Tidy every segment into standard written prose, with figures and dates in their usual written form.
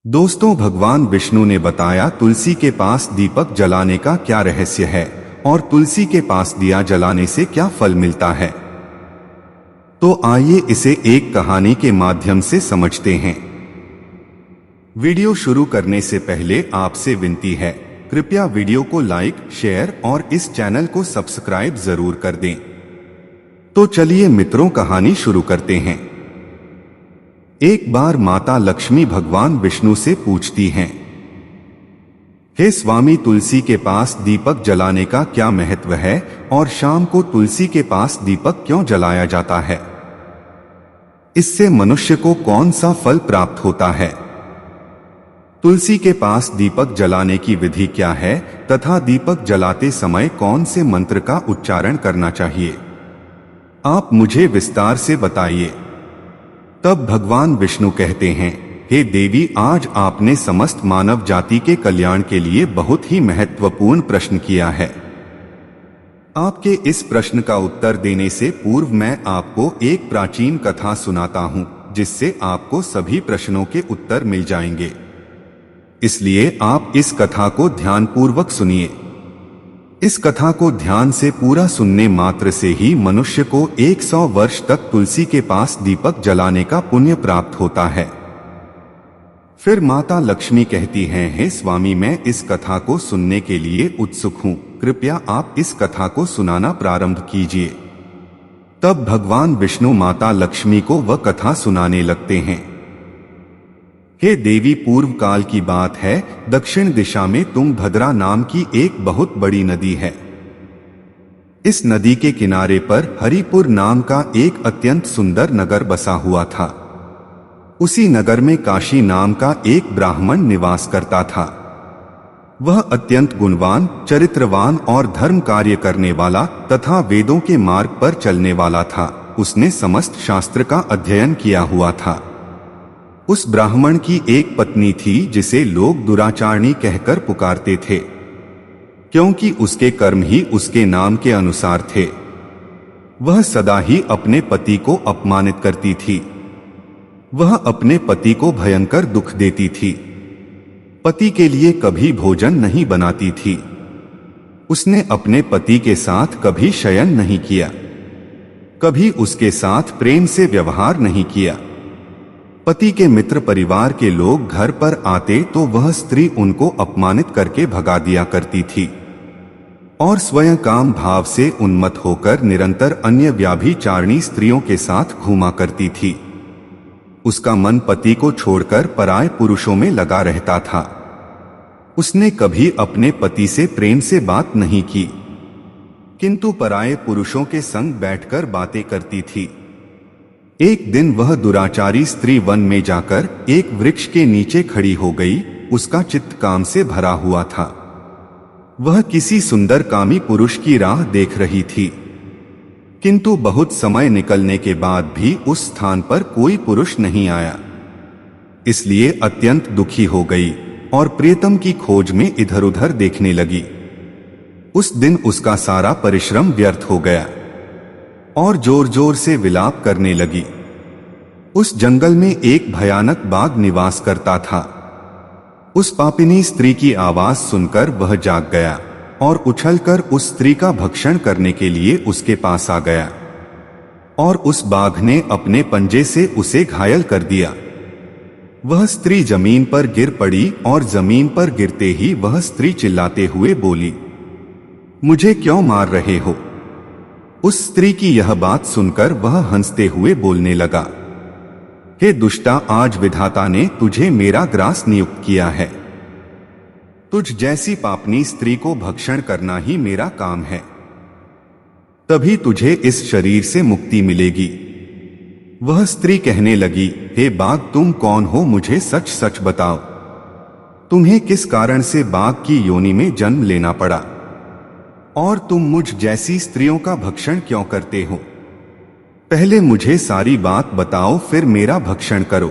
दोस्तों, भगवान विष्णु ने बताया तुलसी के पास दीपक जलाने का क्या रहस्य है और तुलसी के पास दिया जलाने से क्या फल मिलता है। तो आइए इसे एक कहानी के माध्यम से समझते हैं। वीडियो शुरू करने से पहले आपसे विनती है, कृपया वीडियो को लाइक, शेयर और इस चैनल को सब्सक्राइब जरूर कर दें। तो चलिए मित्रों, कहानी शुरू करते हैं। एक बार माता लक्ष्मी भगवान विष्णु से पूछती हैं, हे स्वामी, तुलसी के पास दीपक जलाने का क्या महत्व है और शाम को तुलसी के पास दीपक क्यों जलाया जाता है? इससे मनुष्य को कौन सा फल प्राप्त होता है? तुलसी के पास दीपक जलाने की विधि क्या है तथा दीपक जलाते समय कौन से मंत्र का उच्चारण करना चाहिए? आप मुझे विस्तार से बताइए। तब भगवान विष्णु कहते हैं, हे देवी, आज आपने समस्त मानव जाति के कल्याण के लिए बहुत ही महत्वपूर्ण प्रश्न किया है। आपके इस प्रश्न का उत्तर देने से पूर्व मैं आपको एक प्राचीन कथा सुनाता हूं, जिससे आपको सभी प्रश्नों के उत्तर मिल जाएंगे। इसलिए आप इस कथा को ध्यानपूर्वक सुनिए। इस कथा को ध्यान से पूरा सुनने मात्र से ही मनुष्य को 100 वर्ष तक तुलसी के पास दीपक जलाने का पुण्य प्राप्त होता है। फिर माता लक्ष्मी कहती हैं, हे स्वामी, मैं इस कथा को सुनने के लिए उत्सुक हूं, कृपया आप इस कथा को सुनाना प्रारंभ कीजिए। तब भगवान विष्णु माता लक्ष्मी को वह कथा सुनाने लगते हैं। हे देवी, पूर्व काल की बात है, दक्षिण दिशा में तुंगभद्रा नाम की एक बहुत बड़ी नदी है। इस नदी के किनारे पर हरिपुर नाम का एक अत्यंत सुंदर नगर बसा हुआ था। उसी नगर में काशी नाम का एक ब्राह्मण निवास करता था। वह अत्यंत गुणवान, चरित्रवान और धर्म कार्य करने वाला तथा वेदों के मार्ग पर चलने वाला था। उसने समस्त शास्त्र का अध्ययन किया हुआ था। उस ब्राह्मण की एक पत्नी थी जिसे लोग दुराचारणी कहकर पुकारते थे, क्योंकि उसके कर्म ही उसके नाम के अनुसार थे। वह सदा ही अपने पति को अपमानित करती थी। वह अपने पति को भयंकर दुख देती थी। पति के लिए कभी भोजन नहीं बनाती थी। उसने अपने पति के साथ कभी शयन नहीं किया, कभी उसके साथ प्रेम से व्यवहार नहीं किया। पति के मित्र परिवार के लोग घर पर आते तो वह स्त्री उनको अपमानित करके भगा दिया करती थी और स्वयं काम भाव से उन्मत्त होकर निरंतर अन्य व्याभिचारिणी स्त्रियों के साथ घूमा करती थी। उसका मन पति को छोड़कर पराये पुरुषों में लगा रहता था। उसने कभी अपने पति से प्रेम से बात नहीं की, किंतु पराये पुरुषों के संग बैठकर बातें करती थी। एक दिन वह दुराचारी स्त्री वन में जाकर एक वृक्ष के नीचे खड़ी हो गई। उसका चित्त काम से भरा हुआ था। वह किसी सुंदर कामी पुरुष की राह देख रही थी, किंतु बहुत समय निकलने के बाद भी उस स्थान पर कोई पुरुष नहीं आया। इसलिए अत्यंत दुखी हो गई और प्रियतम की खोज में इधर उधर देखने लगी। उस दिन उसका सारा परिश्रम व्यर्थ हो गया और जोर जोर से विलाप करने लगी। उस जंगल में एक भयानक बाघ निवास करता था। उस पापिनी स्त्री की आवाज सुनकर वह जाग गया और उछलकर उस स्त्री का भक्षण करने के लिए उसके पास आ गया और उस बाघ ने अपने पंजे से उसे घायल कर दिया। वह स्त्री जमीन पर गिर पड़ी और जमीन पर गिरते ही वह स्त्री चिल्लाते हुए बोली, मुझे क्यों मार रहे हो? उस स्त्री की यह बात सुनकर वह हंसते हुए बोलने लगा, हे दुष्टा, आज विधाता ने तुझे मेरा ग्रास नियुक्त किया है। तुझ जैसी पापनी स्त्री को भक्षण करना ही मेरा काम है। तभी तुझे इस शरीर से मुक्ति मिलेगी। वह स्त्री कहने लगी, हे बाघ, तुम कौन हो? मुझे सच सच बताओ, तुम्हें किस कारण से बाघ की योनि में जन्म लेना पड़ा और तुम मुझ जैसी स्त्रियों का भक्षण क्यों करते हो? पहले मुझे सारी बात बताओ, फिर मेरा भक्षण करो।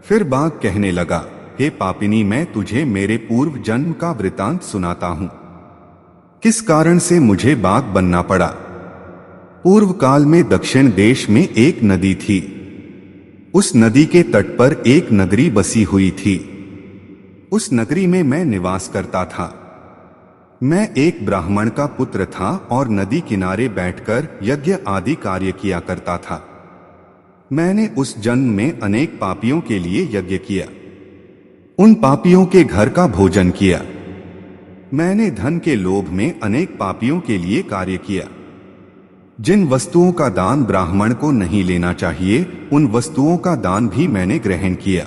फिर बाघ कहने लगा, हे पापिनी, मैं तुझे मेरे पूर्व जन्म का वृतांत सुनाता हूं। किस कारण से मुझे बाघ बनना पड़ा। पूर्व काल में दक्षिण देश में एक नदी थी। उस नदी के तट पर एक नगरी बसी हुई थी। उस नगरी में मैं निवास करता था। मैं एक ब्राह्मण का पुत्र था और नदी किनारे बैठकर यज्ञ आदि कार्य किया करता था। मैंने उस जन्म में अनेक पापियों के लिए यज्ञ किया, उन पापियों के घर का भोजन किया। मैंने धन के लोभ में अनेक पापियों के लिए कार्य किया। जिन वस्तुओं का दान ब्राह्मण को नहीं लेना चाहिए, उन वस्तुओं का दान भी मैंने ग्रहण किया।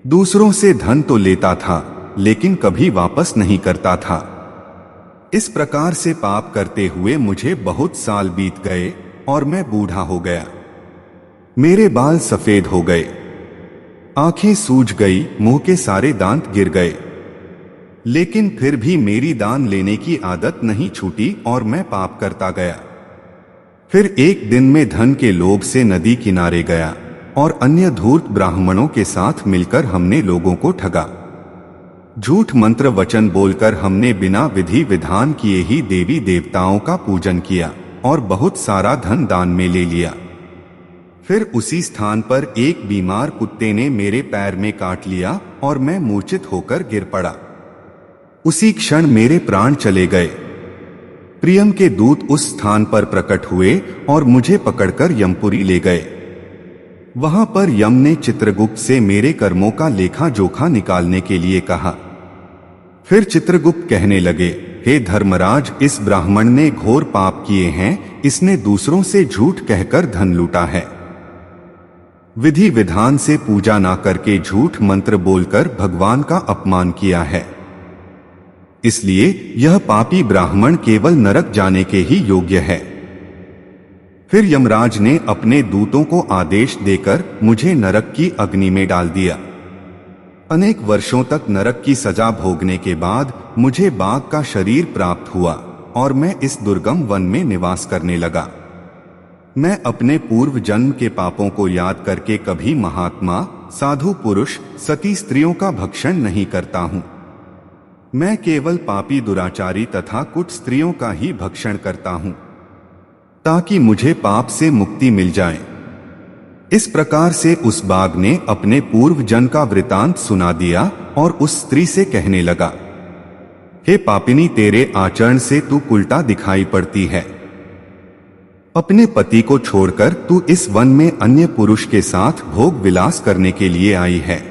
दूसरों से धन तो लेता था, लेकिन कभी वापस नहीं करता था। इस प्रकार से पाप करते हुए मुझे बहुत साल बीत गए और मैं बूढ़ा हो गया। मेरे बाल सफेद हो गए, आंखें सूज गई, मुंह के सारे दांत गिर गए। लेकिन फिर भी मेरी दान लेने की आदत नहीं छूटी और मैं पाप करता गया। फिर एक दिन में धन के लोभ से नदी किनारे गया और अन्य धूर्त ब्राह्मणों के साथ मिलकर हमने लोगों को ठगा। झूठ मंत्र वचन बोलकर हमने बिना विधि विधान किए ही देवी देवताओं का पूजन किया और बहुत सारा धन दान में ले लिया। फिर उसी स्थान पर एक बीमार कुत्ते ने मेरे पैर में काट लिया और मैं मूर्छित होकर गिर पड़ा। उसी क्षण मेरे प्राण चले गए। प्रियम के दूत उस स्थान पर प्रकट हुए और मुझे पकड़कर यमपुरी ले गए। वहां पर यम ने चित्रगुप्त से मेरे कर्मों का लेखा जोखा निकालने के लिए कहा। फिर चित्रगुप्त कहने लगे, हे धर्मराज, इस ब्राह्मण ने घोर पाप किए हैं। इसने दूसरों से झूठ कहकर धन लूटा है। विधि विधान से पूजा ना करके झूठ मंत्र बोलकर भगवान का अपमान किया है। इसलिए यह पापी ब्राह्मण केवल नरक जाने के ही योग्य है। फिर यमराज ने अपने दूतों को आदेश देकर मुझे नरक की अग्नि में डाल दिया। अनेक वर्षों तक नरक की सजा भोगने के बाद मुझे बाघ का शरीर प्राप्त हुआ और मैं इस दुर्गम वन में निवास करने लगा। मैं अपने पूर्व जन्म के पापों को याद करके कभी महात्मा, साधु पुरुष, सती स्त्रियों का भक्षण नहीं करता हूँ। मैं केवल पापी, दुराचारी तथा कुट स्त्रियों का ही भक्षण करता हूँ, ताकि मुझे पाप से मुक्ति मिल जाए। इस प्रकार से उस बाघ ने अपने पूर्व जन्म का वृतांत सुना दिया और उस स्त्री से कहने लगा, हे पापिनी, तेरे आचरण से तू उल्टा दिखाई पड़ती है। अपने पति को छोड़कर तू इस वन में अन्य पुरुष के साथ भोग विलास करने के लिए आई है।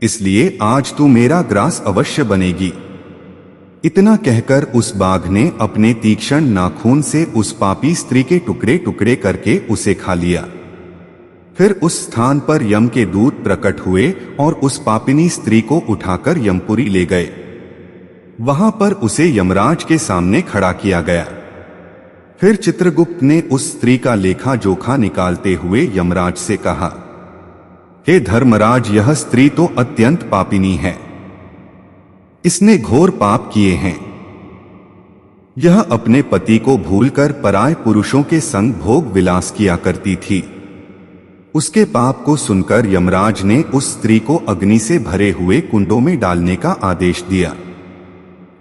इसलिए आज तू मेरा ग्रास अवश्य बनेगी। इतना कहकर उस बाघ ने अपने तीक्ष्ण नाखून से उस पापी स्त्री के टुकड़े टुकड़े करके उसे खा लिया। फिर उस स्थान पर यम के दूत प्रकट हुए और उस पापिनी स्त्री को उठाकर यमपुरी ले गए। वहां पर उसे यमराज के सामने खड़ा किया गया। फिर चित्रगुप्त ने उस स्त्री का लेखा जोखा निकालते हुए यमराज से कहा, हे धर्मराज, यह स्त्री तो अत्यंत पापिनी है। इसने घोर पाप किए हैं। यह अपने पति को भूलकर पराय पुरुषों के संग भोग विलास किया करती थी। उसके पाप को सुनकर यमराज ने उस स्त्री को अग्नि से भरे हुए कुंडों में डालने का आदेश दिया।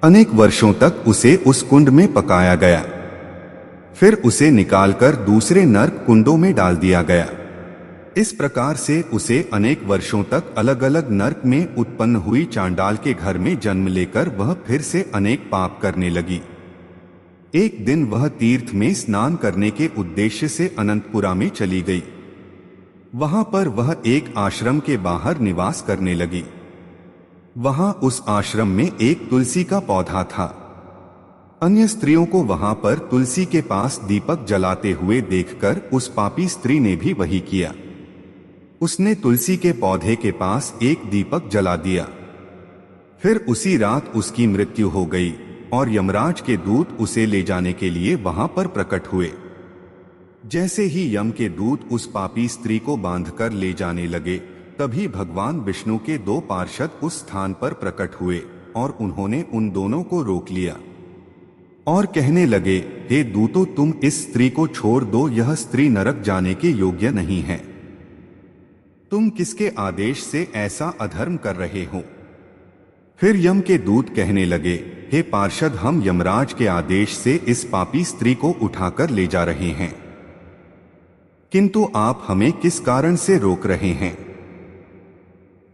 अनेक वर्षों तक उसे उस कुंड में पकाया गया। फिर उसे निकालकर दूसरे नर्क कुंडों में डाल दिया गया। इस प्रकार से उसे अनेक वर्षों तक अलग अलग नर्क में उत्पन्न हुई चांडाल के घर में जन्म लेकर वह फिर से अनेक पाप करने लगी। एक दिन वह तीर्थ में स्नान करने के उद्देश्य से अनंतपुरा में चली गई। वहां पर वह एक आश्रम के बाहर निवास करने लगी। वहां उस आश्रम में एक तुलसी का पौधा था। अन्य स्त्रियों को वहां पर तुलसी के पास दीपक जलाते हुए देखकर उस पापी स्त्री ने भी वही किया। उसने तुलसी के पौधे के पास एक दीपक जला दिया। फिर उसी रात उसकी मृत्यु हो गई और यमराज के दूत उसे ले जाने के लिए वहां पर प्रकट हुए। जैसे ही यम के दूत उस पापी स्त्री को बांधकर ले जाने लगे, तभी भगवान विष्णु के दो पार्षद उस स्थान पर प्रकट हुए और उन्होंने उन दोनों को रोक लिया और कहने लगे, हे दूतों, तुम इस स्त्री को छोड़ दो। यह स्त्री नरक जाने के योग्य नहीं है। तुम किसके आदेश से ऐसा अधर्म कर रहे हो? फिर यम के दूत कहने लगे, हे पार्षद, हम यमराज के आदेश से इस पापी स्त्री को उठाकर ले जा रहे हैं। किंतु आप हमें किस कारण से रोक रहे हैं?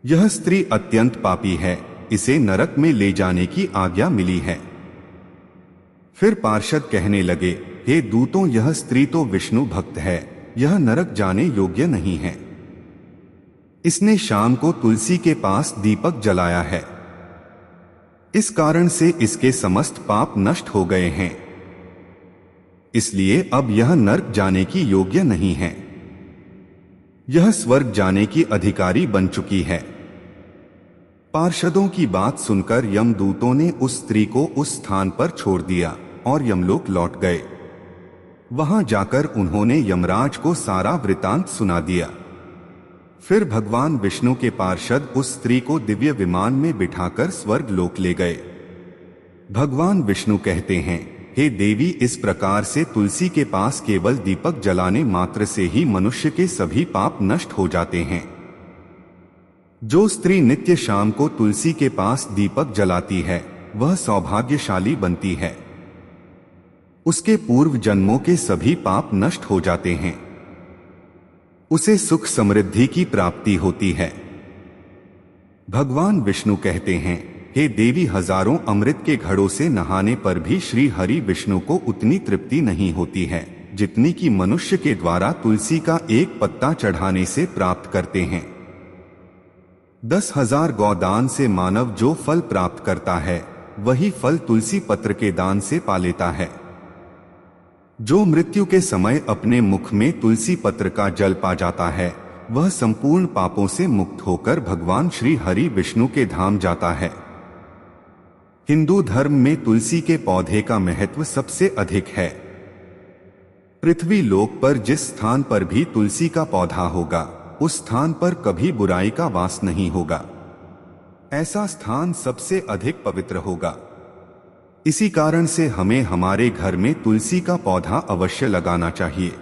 यह स्त्री अत्यंत पापी है, इसे नरक में ले जाने की आज्ञा मिली है। फिर पार्षद कहने लगे, हे दूतों, यह स्त्री तो विष्णु भक्त है, यह नरक जाने योग्य नहीं है। इसने शाम को तुलसी के पास दीपक जलाया है, इस कारण से इसके समस्त पाप नष्ट हो गए हैं, इसलिए अब यह नरक जाने की योग्य नहीं है। यह स्वर्ग जाने की अधिकारी बन चुकी है। पार्षदों की बात सुनकर यमदूतों ने उस स्त्री को उस स्थान पर छोड़ दिया और यमलोक लौट गए। वहां जाकर उन्होंने यमराज को सारा वृतांत सुना दिया। फिर भगवान विष्णु के पार्षद उस स्त्री को दिव्य विमान में बिठाकर स्वर्ग लोक ले गए। भगवान विष्णु कहते हैं, हे देवी, इस प्रकार से तुलसी के पास केवल दीपक जलाने मात्र से ही मनुष्य के सभी पाप नष्ट हो जाते हैं। जो स्त्री नित्य शाम को तुलसी के पास दीपक जलाती है, वह सौभाग्यशाली बनती है। उसके पूर्व जन्मों के सभी पाप नष्ट हो जाते हैं। उसे सुख समृद्धि की प्राप्ति होती है। भगवान विष्णु कहते हैं, हे देवी, हजारों अमृत के घड़ों से नहाने पर भी श्री हरि विष्णु को उतनी तृप्ति नहीं होती है जितनी कि मनुष्य के द्वारा तुलसी का एक पत्ता चढ़ाने से प्राप्त करते हैं। 10,000 गौदान से मानव जो फल प्राप्त करता है, वही फल तुलसी पत्र के दान से पा लेता है। जो मृत्यु के समय अपने मुख में तुलसी पत्र का जल पा जाता है, वह संपूर्ण पापों से मुक्त होकर भगवान श्री हरि विष्णु के धाम जाता है। हिंदू धर्म में तुलसी के पौधे का महत्व सबसे अधिक है। पृथ्वी लोक पर जिस स्थान पर भी तुलसी का पौधा होगा, उस स्थान पर कभी बुराई का वास नहीं होगा। ऐसा स्थान सबसे अधिक पवित्र होगा। इसी कारण से हमें हमारे घर में तुलसी का पौधा अवश्य लगाना चाहिए।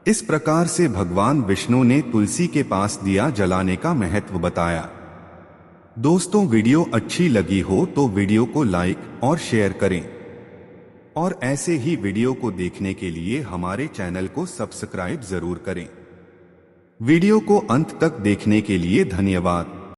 इस प्रकार से भगवान विष्णु ने तुलसी के पास दिया जलाने का महत्व बताया। दोस्तों, वीडियो अच्छी लगी हो तो वीडियो को लाइक और शेयर करें और ऐसे ही वीडियो को देखने के लिए हमारे चैनल को सब्सक्राइब जरूर करें। वीडियो को अंत तक देखने के लिए धन्यवाद।